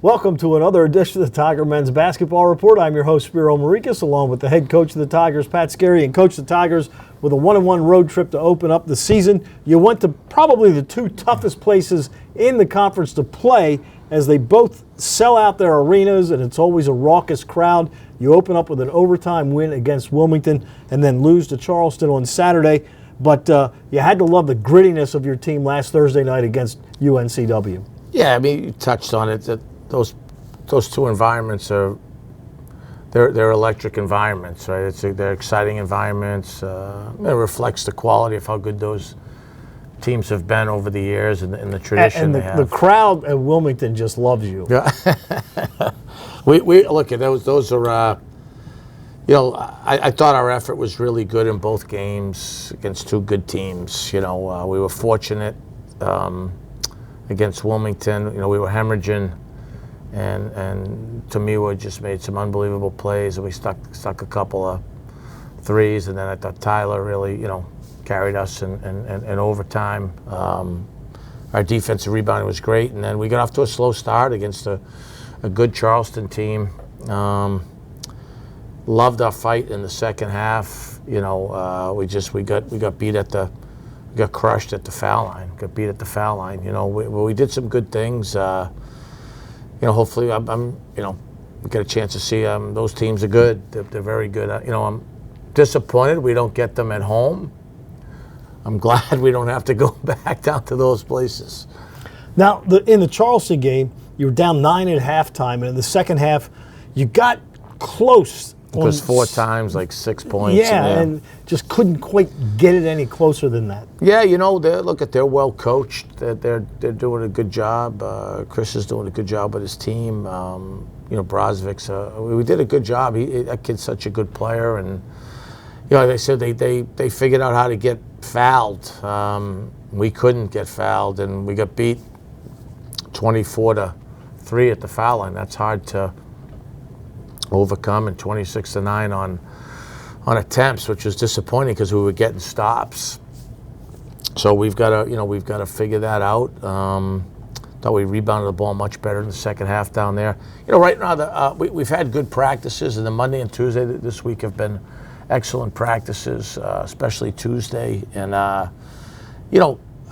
Welcome to another edition of the Tiger Men's Basketball Report. I'm your host, Spiro Marikis, along with the head coach of the Tigers, Pat Scarry, and coach of the Tigers with a 1-1 road trip to open up the season. You went to probably the two toughest places in the conference to play as they both sell out their arenas, and it's always a raucous crowd. You open up with an overtime win against Wilmington and then lose to Charleston on Saturday. But you had to love the grittiness of your team last Thursday night against UNCW. Yeah, I mean, you touched on it. Those two environments they're electric environments, right? They're exciting environments. It reflects the quality of how good those teams have been over the years and the tradition and they have. The crowd at Wilmington just loves you. Yeah. we look at those. Those are, I thought our effort was really good in both games against two good teams. We were fortunate against Wilmington. We were hemorrhaging. And Tamiwa just made some unbelievable plays, and we stuck a couple of threes, and then I thought Tyler really, carried us in overtime. Our defensive rebounding was great, and then we got off to a slow start against a good Charleston team. Loved our fight in the second half. We got crushed at the foul line. Got beat at the foul line. We did some good things. Hopefully, we get a chance to see those teams are good. They're very good. I'm disappointed we don't get them at home. I'm glad we don't have to go back down to those places. Now, in the Charleston game, you were down 9 at halftime, and in the second half, you got close. It was 4 times, like 6 points. Yeah, and just couldn't quite get it any closer than that. Yeah, they're well coached. They're doing a good job. Chris is doing a good job with his team. Brozovic's, we did a good job. That kid's such a good player, and they said they figured out how to get fouled. We couldn't get fouled, and we got beat 24-3 at the foul line. That's hard to overcome, and 26-9 on attempts, which was disappointing because we were getting stops. So we've got to figure that out. Thought we rebounded the ball much better in the second half down there. Right now we've had good practices, and the Monday and Tuesday this week have been excellent practices, especially Tuesday. And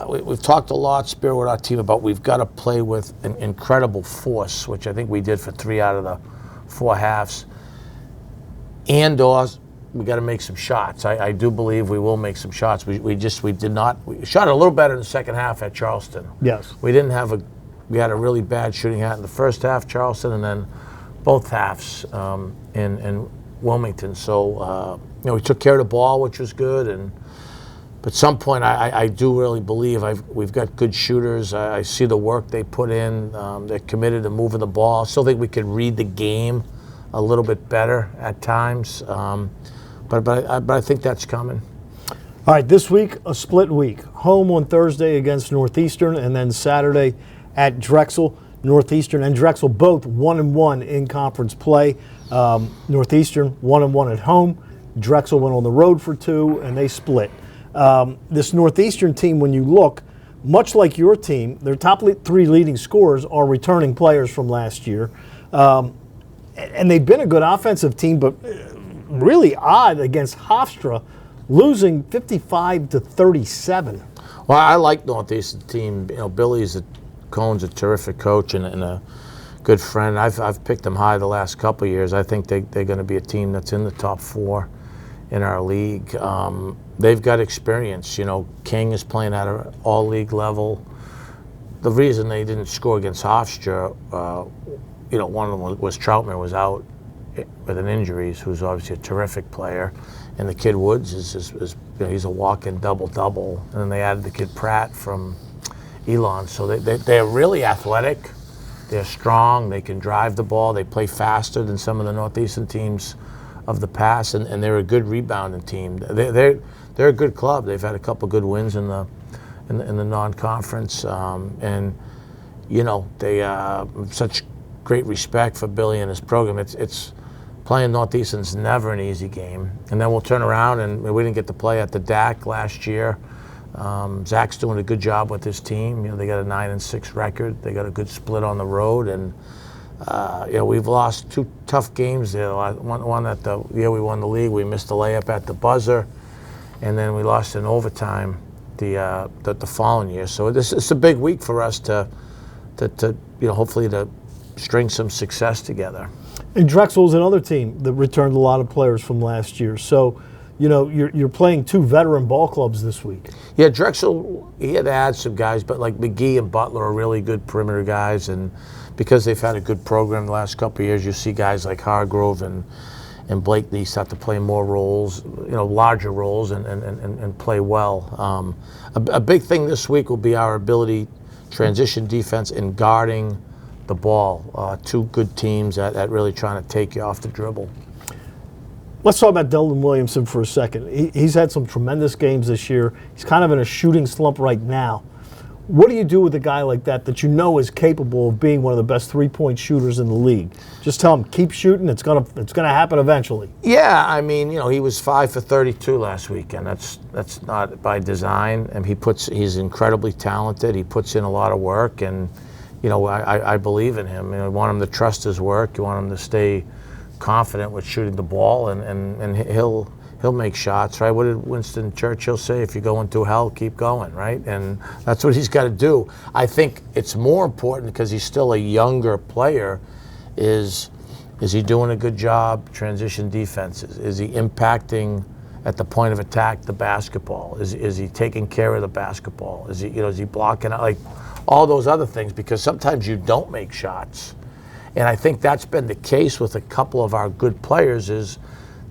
we've talked a lot, Spear, with our team about we've got to play with an incredible force, which I think we did for 3 out of the 4 halves. And we got to make some shots. I do believe we will make some shots. We shot a little better in the second half at Charleston. Yes. We had a really bad shooting hat in the first half, Charleston, and then both halves in Wilmington. So we took care of the ball, which was good. But at some point, I do really believe we've got good shooters. I see the work they put in. They're committed to moving the ball. I still think we could read the game a little bit better at times. But I think that's coming. All right, this week, a split week. Home on Thursday against Northeastern, and then Saturday at Drexel. Northeastern and Drexel both 1-1 in conference play. Northeastern 1-1 at home. Drexel went on the road for 2, and they split. This Northeastern team, when you look, much like your team, their top 3 leading scorers are returning players from last year. And they've been a good offensive team, but really odd against Hofstra, losing 55-37. Well, I like Northeastern team. Billy Cohn's a terrific coach and a good friend. I've picked them high the last couple of years. I think they're going to be a team that's in the top 4 in our league. They've got experience. King is playing at an all-league level. The reason they didn't score against Hofstra, one of them was Troutman was out with an injury, who's obviously a terrific player, and the kid Woods is he's a walk-in double-double, and then they added the kid Pratt from Elon. So they're really athletic. They're strong. They can drive the ball. They play faster than some of the Northeastern teams of the past, and they're a good rebounding team. They're a good club. They've had a couple good wins in the non-conference, and they have such great respect for Billy and his program. It's playing Northeastern's never an easy game, and then we'll turn around, and we didn't get to play at the DAC last year. Zach's doing a good job with his team. They got a 9-6 record. They got a good split on the road, and We've lost 2 tough games there. One at the year we won the league, we missed a layup at the buzzer, and then we lost in overtime the following year. So it's a big week for us to hopefully to string some success together. And Drexel's another team that returned a lot of players from last year. So, you're playing 2 veteran ball clubs this week. Yeah, Drexel, he had to add some guys, but like McGee and Butler are really good perimeter guys, and because they've had a good program the last couple of years, you see guys like Hargrove and Blakely start to play more roles, larger roles, and play well. A big thing this week will be our ability, transition defense, and guarding the ball. 2 good teams at really trying to take you off the dribble. Let's talk about Delton Williamson for a second. He's had some tremendous games this year. He's kind of in a shooting slump right now. What do you do with a guy like that is capable of being one of the best 3-point shooters in the league? Just tell him, keep shooting. It's gonna happen eventually. Yeah, I mean, he was 5 for 32 last weekend. That's not by design, and he's incredibly talented. He puts in a lot of work, and I believe in him. You want him to trust his work. You want him to stay confident with shooting the ball, and he'll make shots, right? What did Winston Churchill say? If you're going through hell, keep going, right? And that's what he's got to do. I think it's more important because he's still a younger player. Is he doing a good job transition defenses? Is he impacting at the point of attack the basketball? Is he taking care of the basketball? Is he blocking out, like all those other things? Because sometimes you don't make shots. And I think that's been the case with a couple of our good players is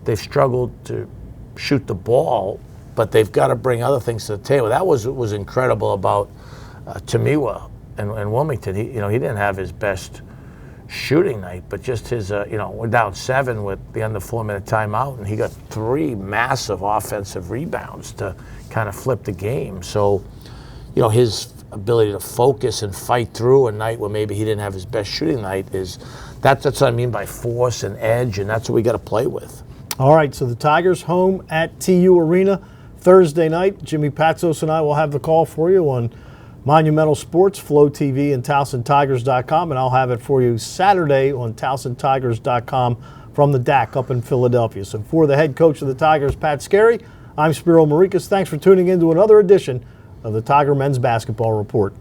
they've struggled to shoot the ball, but they've got to bring other things to the table. That was incredible about Tamiwa and Wilmington. He didn't have his best shooting night, but just his we're down 7 with the under 4-minute timeout, and he got 3 massive offensive rebounds to kind of flip the game. So, his ability to focus and fight through a night where maybe he didn't have his best shooting night that's what I mean by force and edge, and that's what we got to play with. All right, so the Tigers home at TU Arena Thursday night. Jimmy Patsos and I will have the call for you on Monumental Sports, Flow TV, and TowsonTigers.com, and I'll have it for you Saturday on TowsonTigers.com from the DAC up in Philadelphia. So for the head coach of the Tigers, Pat Scarry, I'm Spiro Marikas. Thanks for tuning in to another edition of the Tiger Men's Basketball Report.